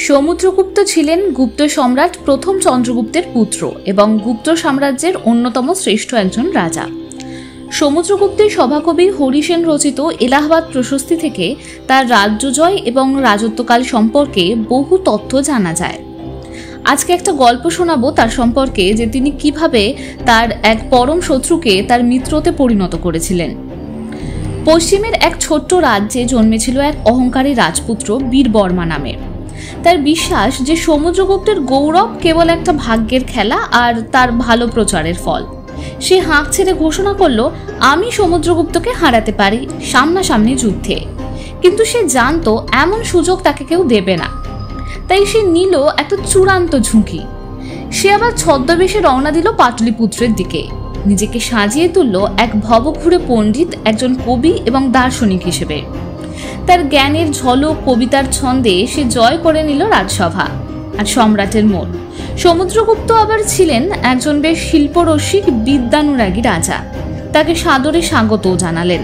সমুদ্রগুপ্ত ছিলেন গুপ্ত সম্রাট প্রথম চন্দ্রগুপ্তের পুত্র এবং গুপ্ত সাম্রাজ্যের অন্যতম শ্রেষ্ঠ একজন রাজা। সমুদ্রগুপ্তের সভাকবি হরিসেন রচিত এলাহাবাদ প্রশস্তি থেকে তার রাজ্য জয় এবং রাজত্বকাল সম্পর্কে বহু তথ্য জানা যায়। আজকে একটা গল্প শোনাবো তার সম্পর্কে, যে তিনি কিভাবে তার এক পরম শত্রুকে তার মিত্রতে পরিণত করেছিলেন। পশ্চিমের এক ছোট্ট রাজ্যে জন্মেছিল এক অহংকারী রাজপুত্র বীরবর্মা নামে। তার বিশ্বাস যে সমুদ্রগুপ্তের গৌরব কেবল একটা ভাগ্যের খেলা আর তার ভালো প্রচারের ফল। সে হাঁক ছেড়ে ঘোষণা করলো, আমি সমুদ্রগুপ্তকে হারাতে পারি সামনাসামনি যুদ্ধে। কিন্তু সে জানতো এমন সুযোগ তাকে কেউ দেবে না, তাই সে নিল একটা চূড়ান্ত ঝুঁকি। সে আবার ছদ্মবেশে রওনা দিল পাটলিপুত্রের দিকে। নিজেকে সাজিয়ে তুলল এক ভবঘুরে পণ্ডিত, একজন কবি এবং দার্শনিক হিসেবে। তার জ্ঞানের ঝলক, কবিতার ছন্দে সে জয় করে নিল রাজসভা আর সম্রাটের মন। সমুদ্রগুপ্ত আবার ছিলেন একজন বেশ শিল্পরসিক, বিদ্যানুরাগী রাজা। তাকে সাদরে স্বাগতও জানালেন,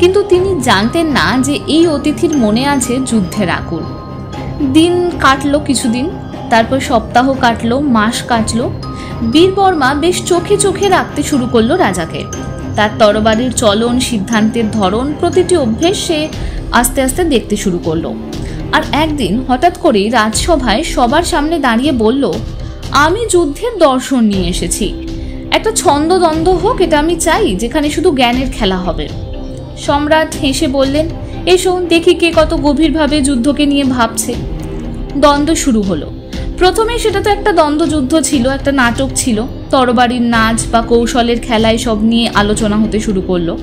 কিন্তু তিনি জানতেন না যে এই অতিথির মনে আছে যুদ্ধের আকুল। দিন কাটলো কিছুদিন, তারপর সপ্তাহ কাটলো, মাস কাটলো। বীরবর্মা বেশ চোখে চোখে রাখতে শুরু করলো রাজাকে। তার তরবারির চলন, সিদ্ধান্তের ধরন, প্রতিটি অভ্যেস সে আস্তে আস্তে দেখতে শুরু করলো। আর একদিন হঠাৎ করেই রাজসভায় সবার সামনে দাঁড়িয়ে বলল, আমি যুদ্ধের দর্শন নিয়ে এসেছি। একটা ছন্দদ্বন্দ্ব হোক, এটা আমি চাই, যেখানে শুধু জ্ঞানের খেলা হবে। সম্রাট হেসে বললেন, এসো দেখি কে কত গভীরভাবে যুদ্ধকে নিয়ে ভাবছে। দ্বন্দ্ব শুরু হলো। প্রথমে সেটা তো একটা দ্বন্দ্বযুদ্ধ ছিল, একটা নাটক ছিল। তরবারির নাচ বা কৌশলের খেলায় সব নিয়ে আলোচনা হতে শুরু করলো।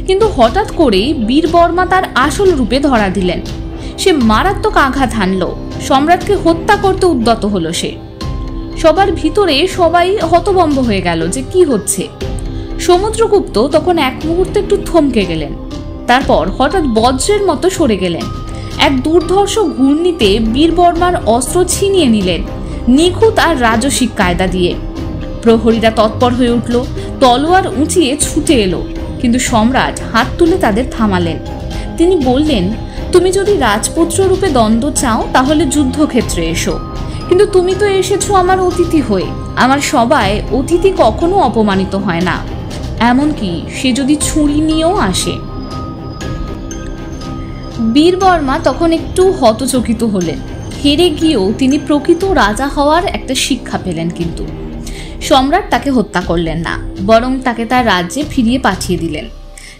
কিন্তু হঠাৎ করেই বীরবর্মা তার আসল রূপে ধরা দিলেন। সে মারাত্মক আঘাত হানল, সম্রাটকে হত্যা করতে উদ্যত হলো সে। সবার ভিতরে সবাই হতভম্ব হয়ে গেল যে কি হচ্ছে। সমুদ্রগুপ্ত তখন এক মুহূর্তে একটু থমকে গেলেন, তারপর হঠাৎ বজ্রের মতো সরে গেলেন। এক দুর্ধর্ষ ঘূর্ণিতে বীরবর্মার অস্ত্র ছিনিয়ে নিলেন, নিখুঁত আর রাজসিক কায়দা দিয়ে। প্রহরীরা তৎপর হয়ে উঠল, তলোয়ার উঁচিয়ে ছুটে এলো, কিন্তু সম্রাট হাত তুলে তাদের থামালেন। তিনি বললেন, তুমি যদি রাজপুত্র রূপে দ্বন্দ্ব চাও তাহলে যুদ্ধক্ষেত্রে এসো, কিন্তু তুমি তো এসেছো আমার অতিথি হয়ে। আমার সবাই অতিথি কখনো অপমানিত হয় না, এমনকি সে যদি ছুরি নিয়েও আসে। বীরবর্মা তখন একটু হতচকিত হলেন। হেরে গিয়েও তিনি প্রকৃত রাজা হওয়ার একটা শিক্ষা পেলেন। কিন্তু সম্রাট তাকে হত্যা করলেন না, বরং তাকে তার রাজ্যে ফিরিয়ে পাঠিয়ে দিলেন।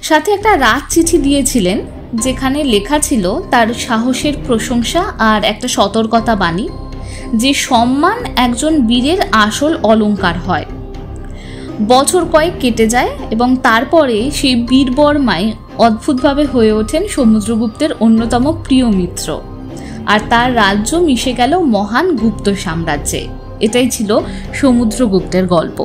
সাথে একটা রাজ চিঠি দিয়েছিলেন, যেখানে লেখা ছিল তার সাহসের প্রশংসা আর একটা সতর্কতা বাণী, যে সম্মান একজন বীরের আসল অলংকার হয়। বছর কয়েক কেটে যায় এবং তারপরে সেই বীরবর্মাই অদ্ভুতভাবে হয়ে ওঠেন সমুদ্রগুপ্তের অন্যতম প্রিয় মিত্র, আর তার রাজ্য মিশে গেল মহান গুপ্ত সাম্রাজ্যে। এটাই ছিল সমুদ্রগুপ্তের গল্প।